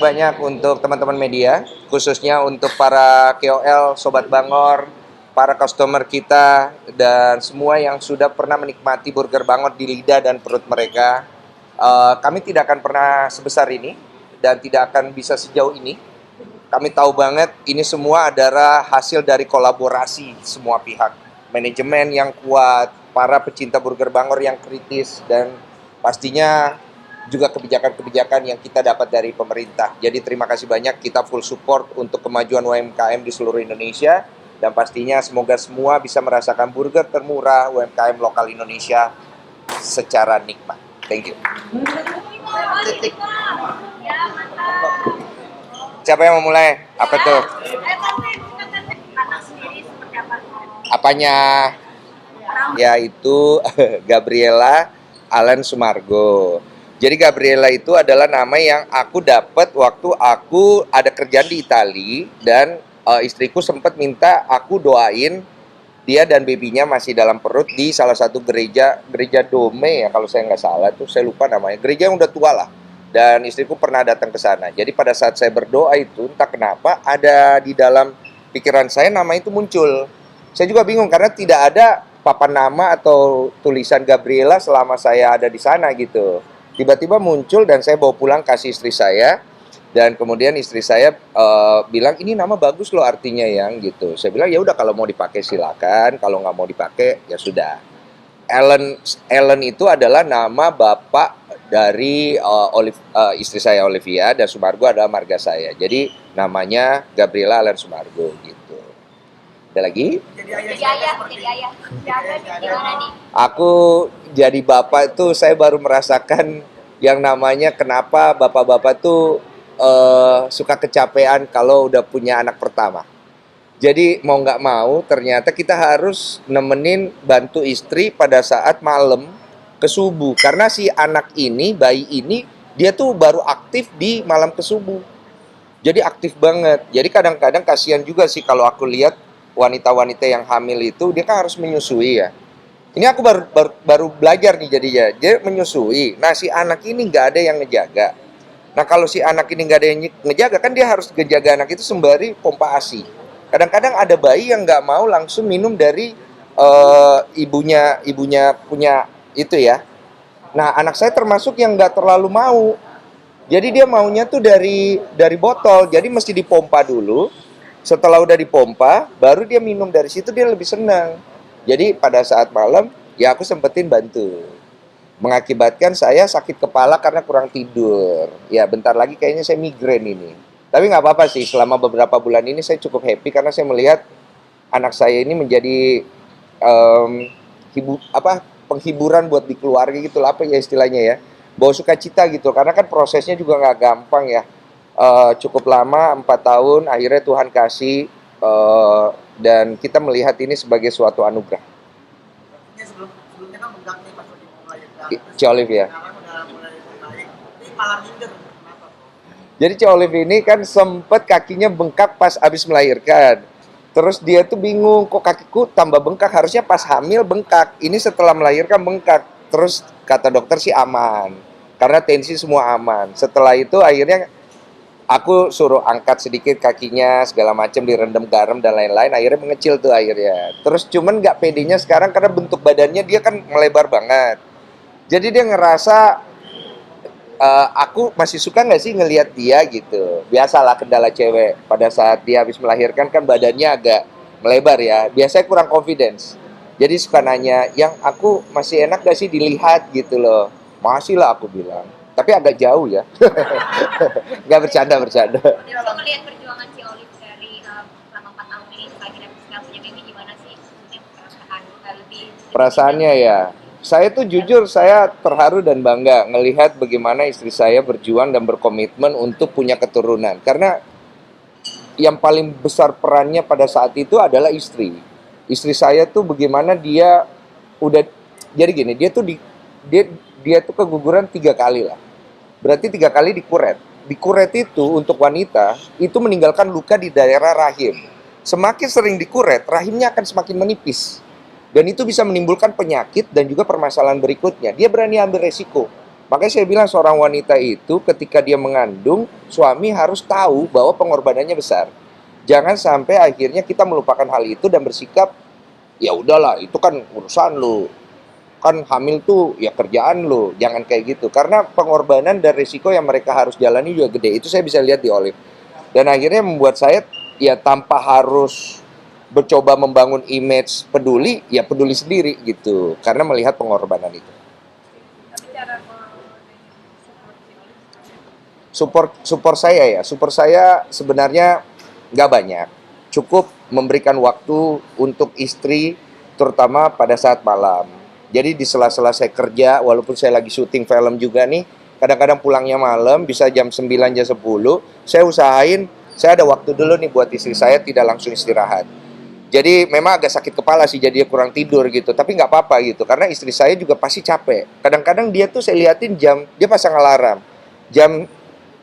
banyak untuk teman-teman media, khususnya untuk para KOL, Sobat Bangor, para customer kita, dan semua yang sudah pernah menikmati burger Bangor di lidah dan perut mereka. Kami tidak akan pernah sebesar ini dan tidak akan bisa sejauh ini. Kami tahu banget ini semua adalah hasil dari kolaborasi semua pihak. Manajemen yang kuat, para pecinta burger Bangor yang kritis, dan pastinya juga kebijakan-kebijakan yang kita dapat dari pemerintah. Jadi terima kasih banyak, kita full support untuk kemajuan UMKM di seluruh Indonesia, dan pastinya semoga semua bisa merasakan burger termurah UMKM lokal Indonesia secara nikmat. Thank you. Siapa yang mau mulai? Apa tuh? Apanya? Yaitu Gabriela Allen Sumargo. Jadi Gabriela itu adalah nama yang aku dapat waktu aku ada kerjaan di Itali, dan istriku sempat minta aku doain dia dan babynya masih dalam perut di salah satu gereja Dome ya kalau saya nggak salah, tuh saya lupa namanya, gereja yang udah tua lah, dan istriku pernah datang ke sana. Jadi pada saat saya berdoa itu entah kenapa ada di dalam pikiran saya nama itu muncul. Saya juga bingung karena tidak ada papan nama atau tulisan Gabriela selama saya ada di sana gitu. Tiba-tiba muncul dan saya bawa pulang kasih istri saya, dan kemudian istri saya bilang ini nama bagus loh artinya yang gitu. Saya bilang ya udah kalau mau dipakai silakan, kalau nggak mau dipakai ya sudah. Ellen itu adalah nama bapak dari istri saya Olivia, dan Sumargo adalah marga saya. Jadi namanya Gabriela Allen Sumargo gitu. Ada lagi? Jadi ayah. Gimana nih? Aku jadi bapak itu saya baru merasakan yang namanya kenapa bapak-bapak tuh suka kecapean kalau udah punya anak pertama. Jadi mau nggak mau ternyata kita harus nemenin bantu istri pada saat malam ke subuh. Karena si anak ini, bayi ini, dia tuh baru aktif di malam ke subuh. Jadi aktif banget. Jadi kadang-kadang kasihan juga sih kalau aku lihat wanita-wanita yang hamil itu, dia kan harus menyusui ya. Ini aku baru belajar nih jadinya. Dia menyusui. Nah si anak ini nggak ada yang ngejaga. Nah kalau si anak ini nggak ada yang ngejaga, kan dia harus ngejaga anak itu sembari pompa ASI. Kadang-kadang ada bayi yang nggak mau langsung minum dari ibunya punya itu ya. Nah anak saya termasuk yang nggak terlalu mau. Jadi dia maunya tuh dari botol. Jadi mesti dipompa dulu. Setelah udah dipompa, baru dia minum, dari situ dia lebih senang. Jadi pada saat malam, ya aku sempetin bantu. Mengakibatkan saya sakit kepala karena kurang tidur. Ya bentar lagi kayaknya saya migrain ini. Tapi nggak apa-apa sih, selama beberapa bulan ini saya cukup happy karena saya melihat anak saya ini menjadi penghiburan buat di keluarga gitu lah, apa ya istilahnya ya. Bawa sukacita gitu, karena kan prosesnya juga nggak gampang ya. Cukup lama, 4 tahun, akhirnya Tuhan kasih, dan kita melihat ini sebagai suatu anugerah. Sebelumnya kan bengkak nih pas lagi mau melahirkan. Ci Olive ya. Sekarang udah mulai membaik. Ini malah minder. Kenapa? Jadi Ci Olive ini kan sempet kakinya bengkak pas abis melahirkan. Terus dia tuh bingung, kok kakiku tambah bengkak, harusnya pas hamil bengkak. Ini setelah melahirkan bengkak. Terus kata dokter sih aman, karena tensi semua aman. Setelah itu akhirnya aku suruh angkat sedikit kakinya, segala macam, direndam garam dan lain-lain, akhirnya mengecil tuh akhirnya. Terus cuman nggak pedenya sekarang karena bentuk badannya dia kan melebar banget. Jadi dia ngerasa aku masih suka nggak sih ngelihat dia gitu. Biasalah kendala cewek pada saat dia habis melahirkan kan badannya agak melebar ya. Biasanya kurang confidence. Jadi suka nanya, yang aku masih enak gak sih dilihat gitu loh. Masih lah aku bilang. Tapi agak jauh ya. Nggak bercanda. Bisa melihat perjuangan Ci Olive dari selama 4 tahun ini akhirnya bisa punya baby, gimana sih perasaan lebih? Perasaannya ya, saya tuh jujur saya terharu dan bangga ngelihat bagaimana istri saya berjuang dan berkomitmen untuk punya keturunan. Karena yang paling besar perannya pada saat itu adalah istri. Istri saya tuh bagaimana dia udah, jadi gini, dia tuh keguguran 3 kali lah. Berarti 3 kali dikuret. Dikuret itu untuk wanita itu meninggalkan luka di daerah rahim. Semakin sering dikuret, rahimnya akan semakin menipis. Dan itu bisa menimbulkan penyakit dan juga permasalahan berikutnya. Dia berani ambil resiko. Makanya saya bilang seorang wanita itu ketika dia mengandung, suami harus tahu bahwa pengorbanannya besar. Jangan sampai akhirnya kita melupakan hal itu dan bersikap, ya udahlah, itu kan urusan lu. Kan hamil tuh ya kerjaan lu. Jangan kayak gitu. Karena pengorbanan dan risiko yang mereka harus jalani juga gede. Itu saya bisa lihat di Olive. Dan akhirnya membuat saya ya tanpa harus mencoba membangun image peduli, ya peduli sendiri gitu. Karena melihat pengorbanan itu. Tapi cara support si Olive seperti apa? Support saya sebenarnya nggak banyak, cukup memberikan waktu untuk istri, terutama pada saat malam. Jadi di sela-sela saya kerja, walaupun saya lagi syuting film juga nih, kadang-kadang pulangnya malam, bisa jam 9, jam 10, saya usahain, saya ada waktu dulu nih buat istri saya, tidak langsung istirahat. Jadi memang agak sakit kepala sih, jadi dia kurang tidur gitu, tapi nggak apa-apa gitu, karena istri saya juga pasti capek. Kadang-kadang dia tuh saya liatin jam, dia pasang alarm, jam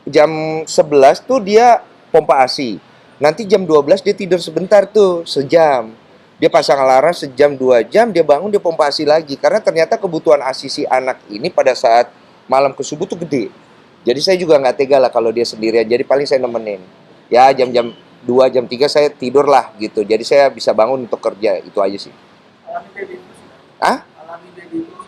jam 11 tuh dia pompa ASI. Nanti jam 12 dia tidur sebentar tuh, sejam. Dia pasang alarm sejam 2 jam, dia bangun dia pompa ASI lagi. Karena ternyata kebutuhan ASI si anak ini pada saat malam ke subuh tuh gede. Jadi saya juga nggak tega lah kalau dia sendirian. Jadi paling saya nemenin. Ya jam-jam 2 jam 3 saya tidur lah gitu. Jadi saya bisa bangun untuk kerja. Itu aja sih. Alami baby blues. Ah? Alami baby blues.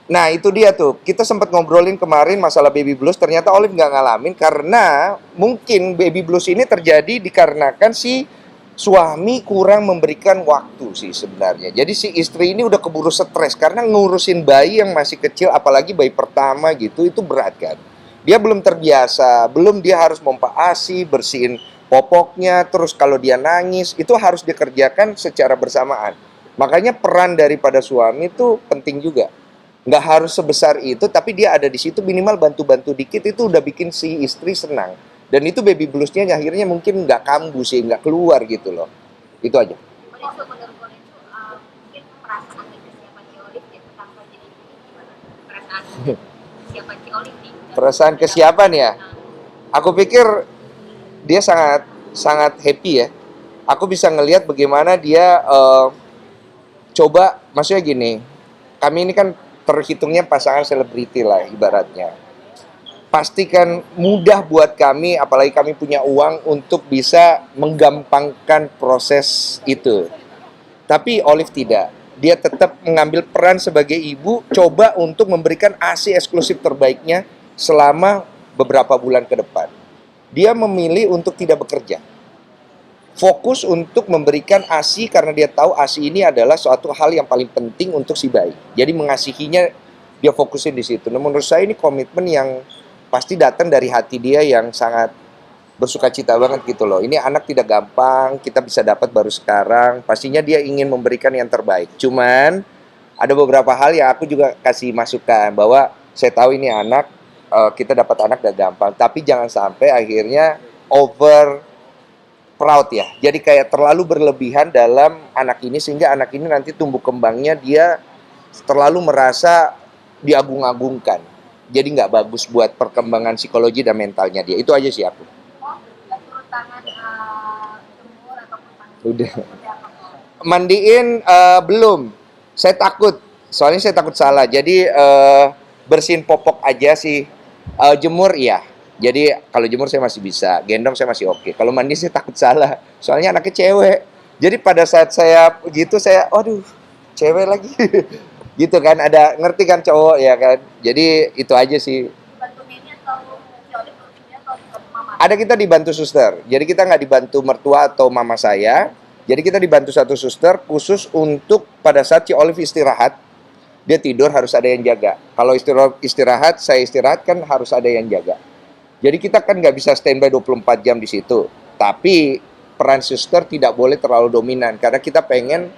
Nah itu dia tuh, kita sempat ngobrolin kemarin masalah baby blues, ternyata Olive nggak ngalamin karena mungkin baby blues ini terjadi dikarenakan si suami kurang memberikan waktu sih sebenarnya. Jadi si istri ini udah keburu stres karena ngurusin bayi yang masih kecil, apalagi bayi pertama gitu, itu berat kan. Dia belum terbiasa, belum dia harus pompa ASI, bersihin popoknya, terus kalau dia nangis, itu harus dikerjakan secara bersamaan. Makanya peran daripada suami itu penting juga. Nggak harus sebesar itu, tapi dia ada di situ minimal bantu-bantu dikit itu udah bikin si istri senang. Dan itu baby bluesnya akhirnya mungkin nggak kambuh sih, nggak keluar gitu loh. Itu aja. Menurut mungkin perasaan dan kesiapan si Olive ya tanpa jadi ibu gimana? Perasaan kesiapan si Olive nih. Perasaan kesiapan ya. Aku pikir dia sangat sangat happy ya. Aku bisa ngelihat bagaimana dia coba, maksudnya gini, kami ini kan terhitungnya pasangan selebriti lah ibaratnya. Pastikan mudah buat kami, apalagi kami punya uang untuk bisa menggampangkan proses itu. Tapi Olive tidak. Dia tetap mengambil peran sebagai ibu, coba untuk memberikan ASI eksklusif terbaiknya selama beberapa bulan ke depan. Dia memilih untuk tidak bekerja. Fokus untuk memberikan ASI karena dia tahu ASI ini adalah suatu hal yang paling penting untuk si bayi. Jadi mengasihinya dia fokusin di situ. Nah, menurut saya ini komitmen yang pasti datang dari hati dia yang sangat bersukacita banget gitu loh. Ini anak tidak gampang, kita bisa dapat baru sekarang. Pastinya dia ingin memberikan yang terbaik. Cuman ada beberapa hal yang aku juga kasih masukan bahwa saya tahu ini anak, kita dapat anak gak gampang. Tapi jangan sampai akhirnya over proud ya. Jadi kayak terlalu berlebihan dalam anak ini sehingga anak ini nanti tumbuh kembangnya dia terlalu merasa diagung-agungkan. Jadi nggak bagus buat perkembangan psikologi dan mentalnya dia. Itu aja sih aku. Oh, nggak turun tangan jemur ataupun tangan Udah. seperti apa? Mandiin belum. Saya takut. Soalnya saya takut salah. Jadi bersihin popok aja sih. Jemur iya. Jadi kalau jemur saya masih bisa, gendong saya masih oke. Kalau mandi saya takut salah, soalnya anaknya cewek. Jadi pada saat saya gitu saya, waduh, cewek lagi. Gitu kan, ada ngerti kan cowok ya kan. Jadi itu aja sih. Bantu Neni atau si Olive rutinnya atau dibantu mama? Ada kita dibantu suster. Jadi kita nggak dibantu mertua atau mama saya. Jadi kita dibantu satu suster khusus untuk pada saat si Olive istirahat, dia tidur harus ada yang jaga. Kalau istirahat, saya istirahat kan harus ada yang jaga. Jadi kita kan nggak bisa standby 24 jam di situ. Tapi peran suster tidak boleh terlalu dominan. Karena kita pengen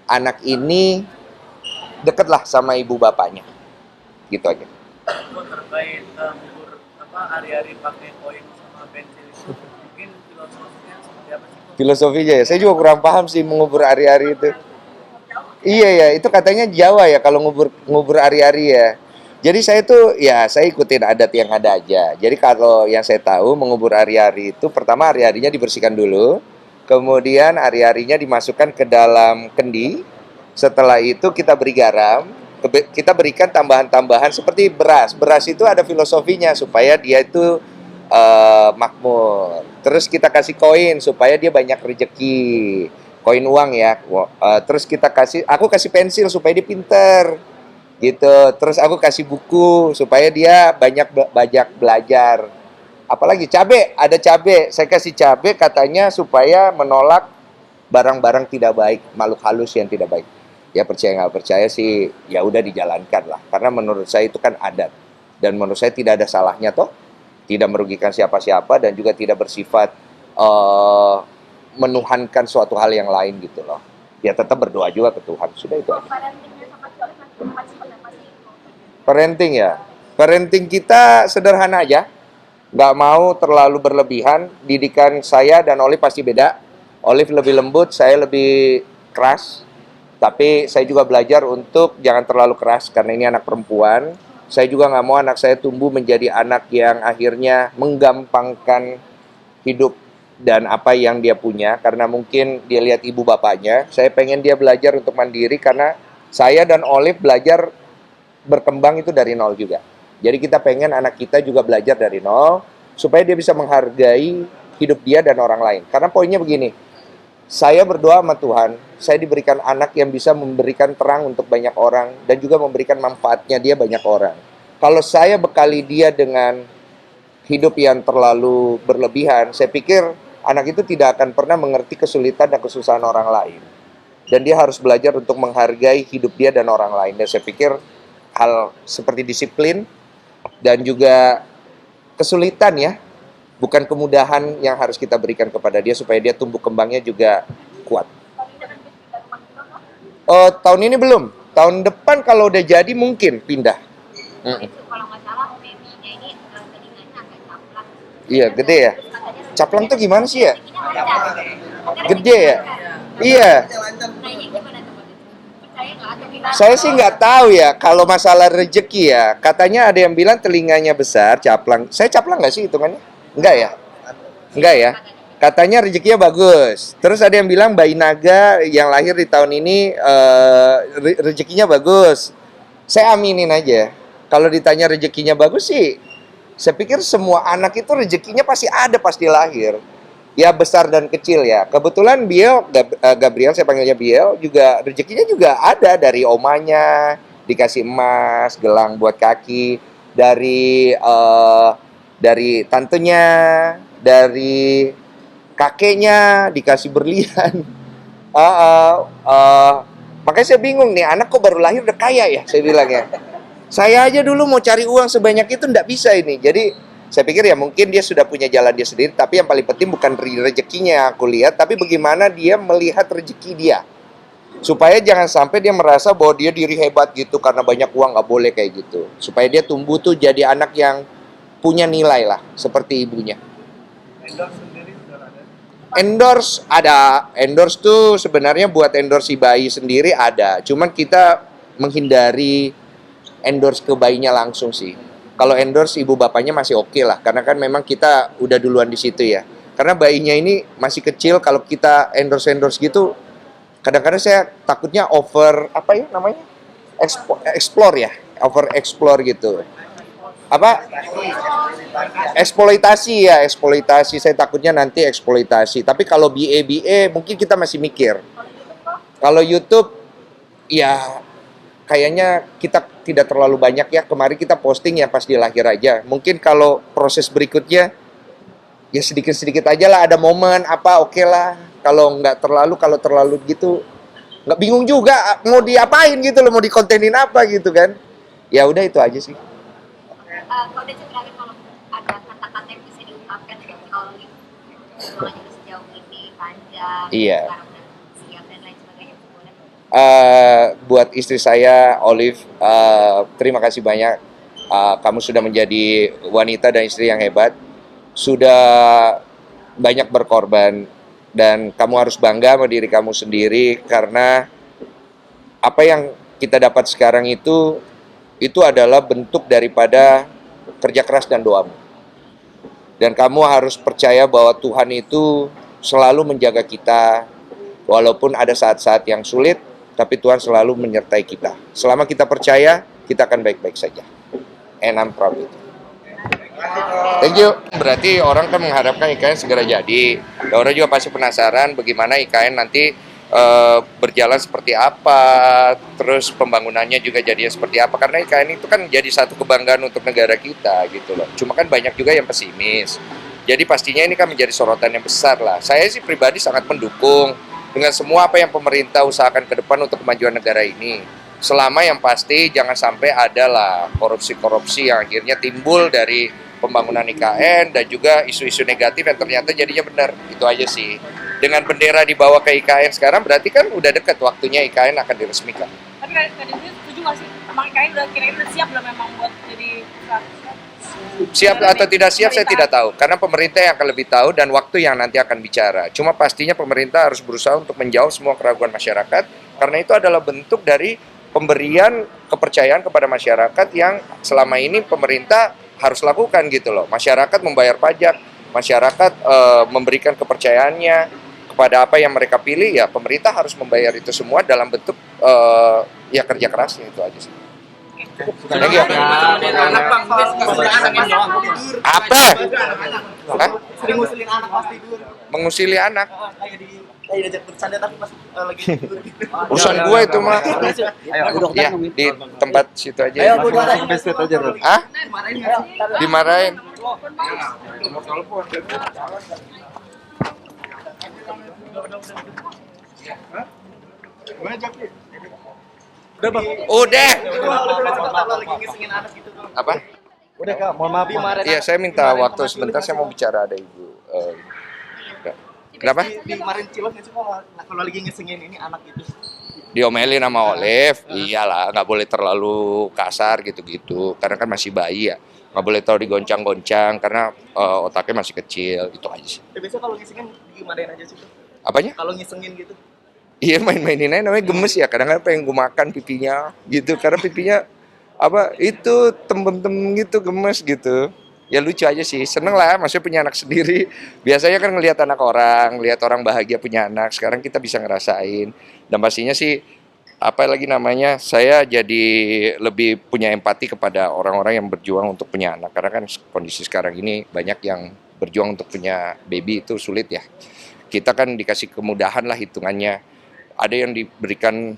anak ini deket lah sama ibu bapaknya. Gitu aja. Buat terkait ngubur hari-hari pakai koin sama pensil itu, mungkin filosofinya seperti apa sih? Filosofinya ya, saya juga kurang paham sih mengubur hari-hari itu. Iya ya, itu katanya Jawa ya kalau ngubur hari-hari ya. Jadi saya tuh ya saya ikutin adat yang ada aja. Jadi kalau yang saya tahu mengubur hari-hari itu pertama hari-harinya dibersihkan dulu, kemudian hari-harinya dimasukkan ke dalam kendi. Setelah itu kita beri garam, kita berikan tambahan-tambahan seperti beras. Beras itu ada filosofinya supaya dia itu makmur. Terus kita kasih koin supaya dia banyak rezeki. Koin uang ya. Terus aku kasih pensil supaya dia pinter. Gitu. Terus aku kasih buku supaya dia banyak belajar. Apalagi cabe, ada cabe. Saya kasih cabe katanya supaya menolak barang-barang tidak baik, makhluk halus yang tidak baik. Ya percaya nggak percaya sih, ya udah dijalankan lah. Karena menurut saya itu kan adat. Dan menurut saya tidak ada salahnya toh. Tidak merugikan siapa-siapa dan juga tidak bersifat menuhankan suatu hal yang lain gitu loh. Ya tetap berdoa juga ke Tuhan. Sudah itu aja. Parentingnya sama si Olive masih pendapat sih. Parenting ya. Parenting kita sederhana aja. Nggak mau terlalu berlebihan. Didikan saya dan Olive pasti beda. Olive lebih lembut, saya lebih keras. Tapi saya juga belajar untuk jangan terlalu keras karena ini anak perempuan. Saya juga nggak mau anak saya tumbuh menjadi anak yang akhirnya menggampangkan hidup dan apa yang dia punya. Karena mungkin dia lihat ibu bapaknya. Saya pengen dia belajar untuk mandiri karena saya dan Olive belajar berkembang itu dari nol juga. Jadi kita pengen anak kita juga belajar dari nol supaya dia bisa menghargai hidup dia dan orang lain. Karena poinnya begini, saya berdoa sama Tuhan, saya diberikan anak yang bisa memberikan terang untuk banyak orang dan juga memberikan manfaatnya dia banyak orang. Kalau saya bekali dia dengan hidup yang terlalu berlebihan, saya pikir anak itu tidak akan pernah mengerti kesulitan dan kesusahan orang lain. Dan dia harus belajar untuk menghargai hidup dia dan orang lain. Dan saya pikir hal seperti disiplin dan juga kesulitan ya, bukan kemudahan yang harus kita berikan kepada dia supaya dia tumbuh kembangnya juga kuat. Oh, tahun ini belum. Tahun depan kalau udah jadi mungkin pindah. Itu kalau nggak salah babynya ini telinganya agak caplang. Iya, gede ya. Terus katanya Caplang tuh gimana sih ya? rezekinya lancar. Gede ya? Iya. Nah ini gimana tuh? Percaya nggak atau gimana? Saya sih nggak tahu ya kalau masalah rezeki ya. Katanya ada yang bilang telinganya besar, caplang. Saya caplang nggak sih hitungannya? Enggak ya? Enggak ya? Katanya rezekinya bagus. Terus ada yang bilang bayi naga yang lahir di tahun ini rezekinya bagus. Saya aminin aja. Kalau ditanya rezekinya bagus sih, saya pikir semua anak itu rezekinya pasti ada pas dia lahir. Ya besar dan kecil ya. Kebetulan Gabriel, saya panggilnya Biel, juga rezekinya juga ada dari omanya, dikasih emas, gelang buat kaki, dari tantenya, dari kakeknya dikasih berlian. Makanya saya bingung nih, anak kok baru lahir udah kaya ya, saya bilangnya. Saya aja dulu mau cari uang sebanyak itu nggak bisa ini. Jadi saya pikir ya mungkin dia sudah punya jalan dia sendiri. Tapi yang paling penting bukan rezekinya yang aku lihat, tapi bagaimana dia melihat rezeki dia. Supaya jangan sampai dia merasa bahwa dia diri hebat gitu karena banyak uang, nggak boleh kayak gitu. Supaya dia tumbuh tuh jadi anak yang punya nilai lah, seperti ibunya. Endorse sendiri sudah ada. Endorse tuh sebenarnya buat endorse si bayi sendiri ada. Cuman kita menghindari endorse ke bayinya langsung sih. Kalau endorse ibu bapaknya masih oke lah, karena kan memang kita udah duluan di situ ya. Karena bayinya ini masih kecil, kalau kita endorse gitu, kadang-kadang saya takutnya over apa ya namanya, explore ya, over explore gitu. Apa? Eksploitasi ya, eksploitasi. Saya takutnya nanti eksploitasi. Tapi kalau BA mungkin kita masih mikir. Kalau YouTube ya kayaknya kita tidak terlalu banyak ya. Kemarin kita posting ya pas di lahir aja. Mungkin kalau proses berikutnya ya sedikit-sedikit aja lah, ada momen apa oke lah. Kalau terlalu gitu nggak, bingung juga mau diapain gitu loh, mau dikontenin apa gitu kan. Ya udah itu aja sih. Kalau udah terakhir, kalau ada kata-kata yang bisa diungkapkan dari Olive sekolahnya sejauh ini panjang, Iya. sekarang udah siap dan lain sebagainya, boleh. Buat istri saya, Olive, terima kasih banyak. Kamu sudah menjadi wanita dan istri yang hebat. Sudah banyak berkorban. Dan kamu harus bangga sama diri kamu sendiri. Karena apa yang kita dapat sekarang itu adalah bentuk daripada kerja keras dan doamu. Dan kamu harus percaya bahwa Tuhan itu selalu menjaga kita. Walaupun ada saat-saat yang sulit, tapi Tuhan selalu menyertai kita. Selama kita percaya, kita akan baik-baik saja. And I'm proud of it. Thank you. Berarti orang kan mengharapkan IKN segera jadi. Dan orang juga pasti penasaran bagaimana IKN nanti berjalan seperti apa, terus pembangunannya juga jadinya seperti apa. Karena IKN itu kan jadi satu kebanggaan untuk negara kita gitu loh. Cuma kan banyak juga yang pesimis. Jadi pastinya ini kan menjadi sorotan yang besar lah. Saya sih pribadi sangat mendukung dengan semua apa yang pemerintah usahakan ke depan untuk kemajuan negara ini. Selama yang pasti jangan sampai ada lah korupsi-korupsi yang akhirnya timbul dari pembangunan IKN dan juga isu-isu negatif yang ternyata jadinya benar. Itu aja sih. Dengan bendera dibawa ke IKN sekarang berarti kan udah dekat waktunya IKN akan diresmikan. Tapi kadang setuju nggak sih? Emang IKN udah kira-kira udah siap belum memang buat jadi Siap atau tidak siap saya tidak tahu. Karena pemerintah yang akan lebih tahu dan waktu yang nanti akan bicara. Cuma pastinya pemerintah harus berusaha untuk menjawab semua keraguan masyarakat. Karena itu adalah bentuk dari pemberian kepercayaan kepada masyarakat yang selama ini pemerintah harus lakukan gitu loh. Masyarakat membayar pajak, masyarakat memberikan kepercayaannya kepada apa yang mereka pilih, ya pemerintah harus membayar itu semua dalam bentuk ya kerja kerasnya, itu aja sih. Thank you. Anak bang, Apa? Hah? Sering ngusilin anak pas tidur. Mengusili anak? Kayak diajak bercanda tapi pas lagi tidur gitu. Urusan gue itu mah. Ya, di tempat situ aja. Ayo, Bu, dimarahin aja, Bro. Hah? Dimarahin nggak sih? Dimarahin? Udah, Bang. Udah. Kalau lagi ngisengin anak gitu, Bang. Apa? Udah, Kak. Mohon maaf, dimarahin. Iya, saya minta waktu sebentar, saya mau bicara, ada ibu. Kenapa? Dimarahin cilok nggak sih, Pak? Kalau lagi ngisengin ini anak itu. Diomelin sama Olive, iyalah, nggak boleh terlalu kasar gitu-gitu, karena kan masih bayi ya, nggak boleh terlalu digoncang-goncang, karena otaknya masih kecil, itu aja sih. Biasanya kalau ngisengin dimarahin aja sih, Pak. Apanya? Kalau ngisengin gitu. Iya, main-mainin aja, namanya gemes ya, kadang-kadang pengen gue makan pipinya, gitu, karena pipinya, itu tembem-tembem gitu, gemes gitu. Ya lucu aja sih, seneng lah, maksudnya punya anak sendiri. Biasanya kan ngelihat anak orang, lihat orang bahagia punya anak, sekarang kita bisa ngerasain. Dan pastinya sih, saya jadi lebih punya empati kepada orang-orang yang berjuang untuk punya anak. Karena kan kondisi sekarang ini banyak yang berjuang untuk punya baby itu sulit ya. Kita kan dikasih kemudahan lah hitungannya. Ada yang diberikan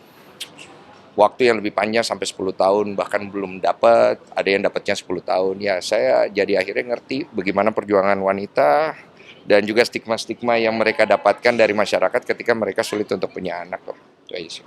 waktu yang lebih panjang sampai 10 tahun, bahkan belum dapat, ada yang dapatnya 10 tahun. Ya, saya jadi akhirnya ngerti bagaimana perjuangan wanita dan juga stigma-stigma yang mereka dapatkan dari masyarakat ketika mereka sulit untuk punya anak. Itu aja sih.